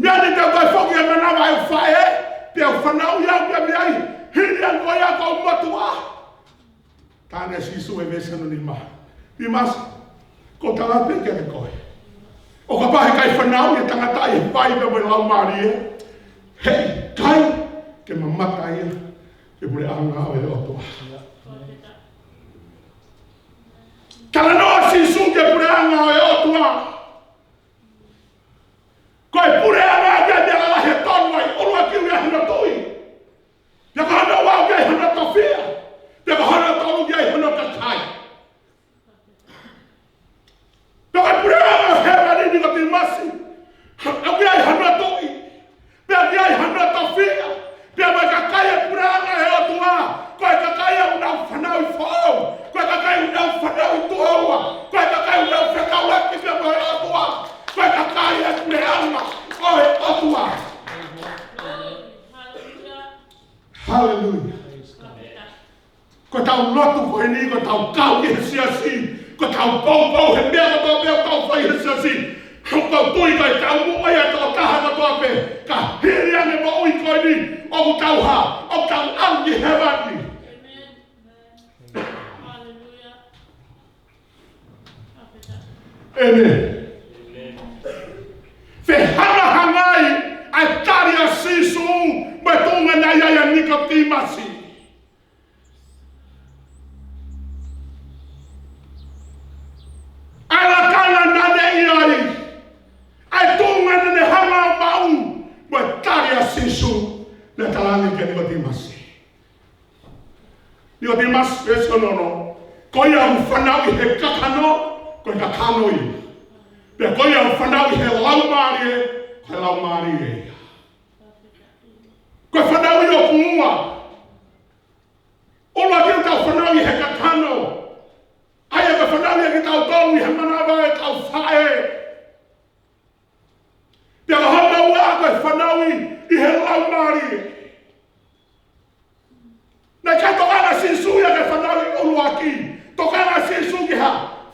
Mia ni te koi foki e manawa e whae, pia whanau iau pia miai, hiri an koi a kau matua. Tāne sisu e vesano ni ma. I mas, ko tala peke ke koi. O ka pahe kai whanau e tangata e whai me mai lau maari e. Hei, kai, ke mamata ia, ke mure anga o e otua. Kala noa sisu ke mure anga o e otua. Koe pure anga kia mea la he tonu ai, olua kiu ia hina tui. Ia ka hana wau kia hina tofia. Ia ka hana tonu kia hina takai. Ia ka pure anga hewa ni ko ti masi. Ia kia hina tui. Ia kia hina tofia. Ia mai ka kaya pure anga he otua. Koe ka kaya unau whanau I whao. Koe ka kaya unau whanau I tuaua. Koe ka kaya unau whakau aki kia mai otua. Koe ka kaya pure anga o he otua. Hallelujah. Ko tau lotu koe ni, ko tau kau ki he siasi. Ko tau pou he mea ko tau mea tau whai he siasi. Ko tau tui kai tau mua ia tau kaha ka toa pe. Ka hiri ane mo ui koe ni. O ku tau ha. O tau angi hewani. Amen. Fe hana hangai ai tari a sisu me tunga na ia Nikotimasi. Ala kana nane iai ai tunga nane hanga mau me tari a sisu na talani ke Nikotimasi. Nikotimasi esko nono koia whanau I he kakano koe kakano I. Pea koia whanau I he laumari e, koe laumari e. Koe whanau I o kuunga. Ola ki tau whanau I he kakano. Aia koe whanau I ki tau tolu I he manawa e tau whae. Pea ka hana ua koe whanau I he laumari e. Nei kai tokana sisu ia ke whanau I ulu aki. Tokana sisu ki ha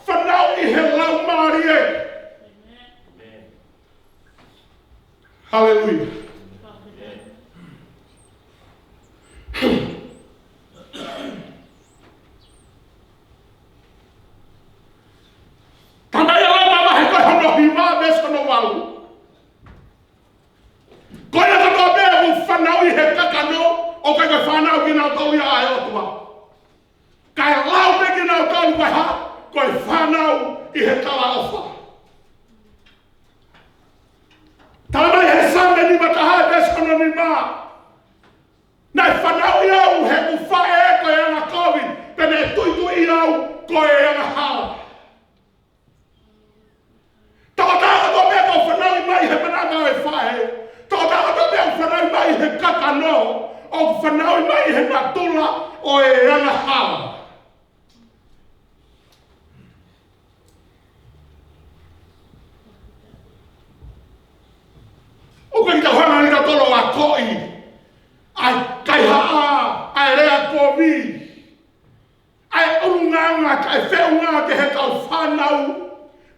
whanau I he laumari e. Hallelujah. Tanda ia lama mahe koe hono hiwa beso no walu. Koe ka toa bea ku whanau I he kakano o kai koe whanau ki nau tau ia ae otua. Kai lau me ki nau tau koe ha koe whanau I he kala ofa. Tama he same ni mataha beso no ni ma. Nai whanau I au he ku whae koe anga COVID. Pene tui I au koe anga hala. Takotaka to mea kau whanau I mai he managa e whae. Takotaka to mea whanau I mai he kakano. O whanau I mai he natula o e anga hala. O kai ta hana ni ta tolo a koi. Ai kai haa, ai rea kovi. Ai urunganga, kai wheunga ke he kau whanau.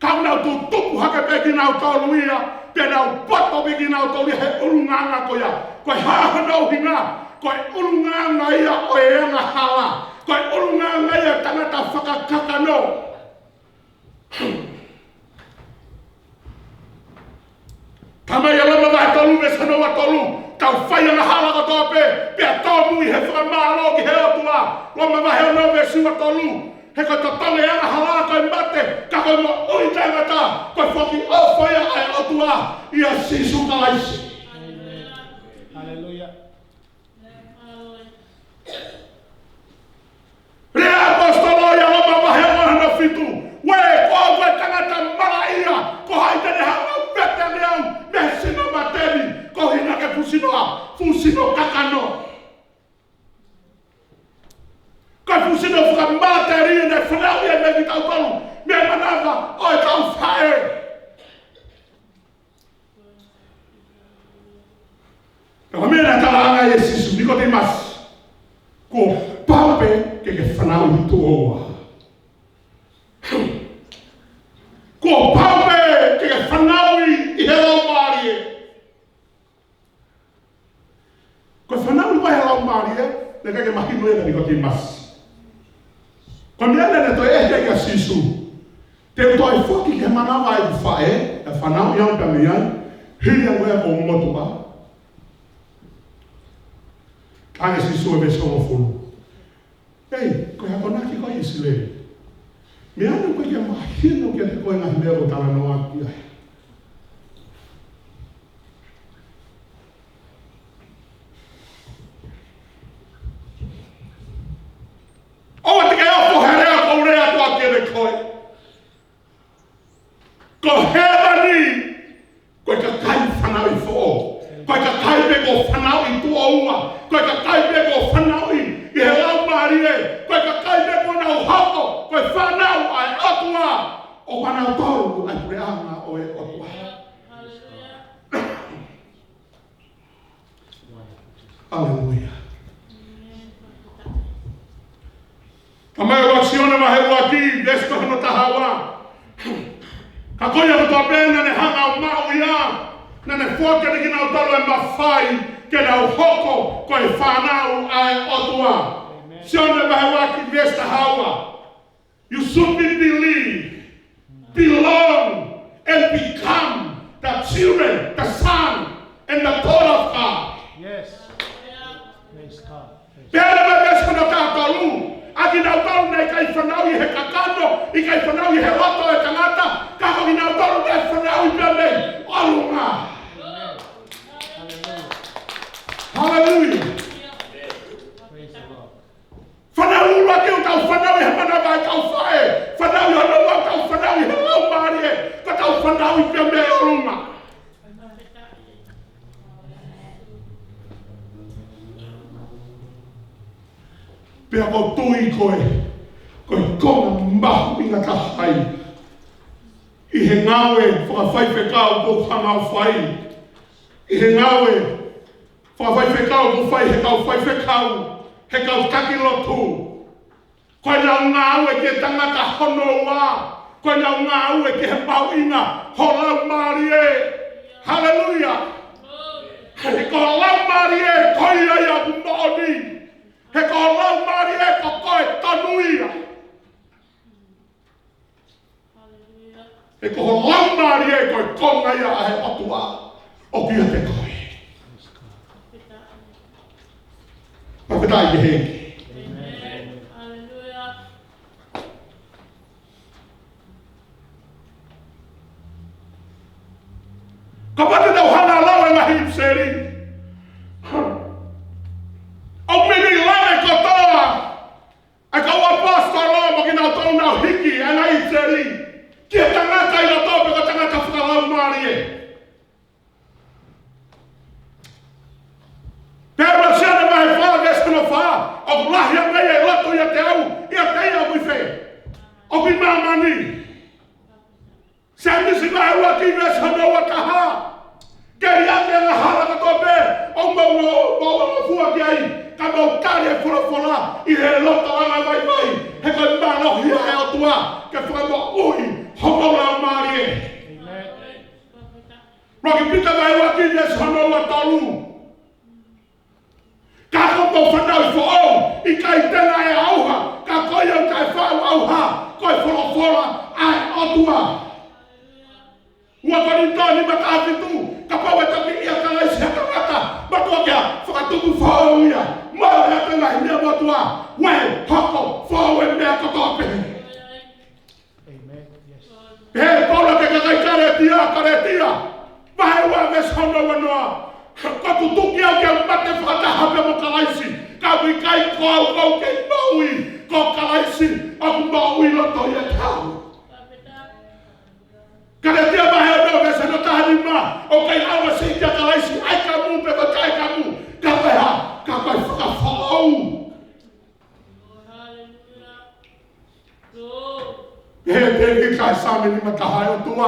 Kau nau tu tupu hake peki nau tau luia. Pia nau pato peki nau tau luia he urunganga ko ia. Koe haha nau hinga. Koe urunganga ia o e anga hala. Koe urunganga ia tangata whakakakano. Tama ia lama vahe tolu me sanoa tolu. Tau whai anga hala ka toa pe. Pia tau mui he whakamalo ki he otua. Lama vahe anau me sua tolu. He koe tatange anga hala koe mate. Ka koe mo ui tangata. Koe whaki awhaya ai otua. Ia sisu kalaisi. Hallelujah. Rea apostolo ia lama vahe wana fitu. Wee koa koe tangata mara ia. Ko haitene hanga vete meau. Me sino materi. Ko hina ke fusinoa. Fusino kakano. Koe fusino fuka materi ne whanau ia me ki tau tolu. Me manava oi tau whae. Ka mea tala anga e sisu Nikotimasi. Ko paupe ke whanau I tuoa. Ko paupe ke whanau I he laumari e. mana vai ku fae, e whanau iau ka mian, hiri a wea ko motua. Kane si sua ve sono fulu. Ei, koe hako naki koe isi le. Me anu koe kia mahino kia te koe ngahi leo tala no aki ai. Oa te kai opo herea ko urea tua kia te koe. Ko hewa ni, koe ka kai whanau i fo. Koe ka kai pe ko whanau i tua unga. Koe ka kai pe ko whanau i he lau maari e. Koe ka kai pe ko nau hako. Koe whanau ai atua. O whanau toru ai pure anga o e otua. Aleluia. Ka mai o sione ma he waki, desko hana tahawa. Ka koia ko toa pēna ne hanga o mau ia. Na ne fōke ni kina o tolo e mawhai ke na o hoko koe whanau ai otua. Sione ma he waki, desko hawa. You simply believe, belong, and become the children, the son, and the daughter of God. Yes. Praise God. Pēra me desko na tātalu. Aki nau tau nei kai whanau i he kakano, i kai whanau i he roto e tangata, kako ki nau tau nei whanau i pia nei, alunga. Hallelujah. Whanau ura ki o tau whanau i he manawai kau whae, whanau i hana wau kau whanau i he lau maari e, ka tau whanau i pia nei alunga. Pea ko tui koe konga mahu inga ka hai. I he ngawe whakawhai whekau ko hangau whai. I he ngawe whakawhai whekau ko whai he kau whai whekau, he kau taki lotu. Koe nau ngawe ke tangata hono wā. Koe nau ngawe ke he pau inga holau maari e. Hallelujah. He ko lau maari e koe ai a kumaoni. He ko lau maari e ko koe tanuia. He ko lau maari e koe konga ia he atua o kia te koe. Mawhitai ki hengi. Ka pate tau hana lau e ngahi ipseri. O mimi lame kotoa. E ka ua pastor mo ki nau tau nau hiki e ngahi ipseri. Kia tangata i la tope ka tangata whakalau maari e. Pēra siane mai whala keskuna wha. O lahia mei e loto ia te au. Ia te ia kui whee. O ki mamani. Se misi mai ua ki ves hanoa kaha. Keri ake nga hala ka tope. O mau fua ki ai. Ka mau tari e whora I he loto anga vai vai. He koi manohi e o tua. Ke whakamo ui. Homo la maari e. Roki pita mai ua ki ves hanoa talu. Ka homo whanau I whaau. I kai tena e auha. Ka koi au kai whau auha. Koi whora ai o tua. Ua koni tōni maka apitu, ka pau e taki ia ka laisi haka mata, matua kia, whakatuku whau ia, mau e ate ngai mea matua, we, hako, whau e mea katope. Amen. Yes. He, paula te kakai karetia, vahe ua ves hono wanoa, ka tutuki au kia mate whakatahape mo ka laisi, ka wikai kau kei maui, ko ka laisi, aku maui loto ia tau. Kada dia mahe o vese no tahani ma o kai awa sintia ka laisi ai ka mu pe ko kai ka mu ka peha ka kai whakawhau. He te ki kai sami ni matahai o tua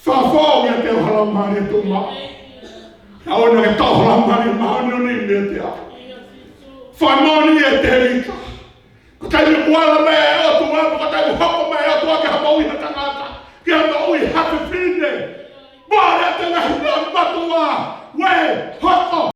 whawhau ia te hala mani tu ma. Ka ono e tau hala mani maoni o ni mea te a. Whamoni e te rika. Ko tai ni kuala me o tua ko tai ni hoko me o tua ke hapau i hatangata. Kia ma ui hape whine. Mare te ngahi ngā matua. We,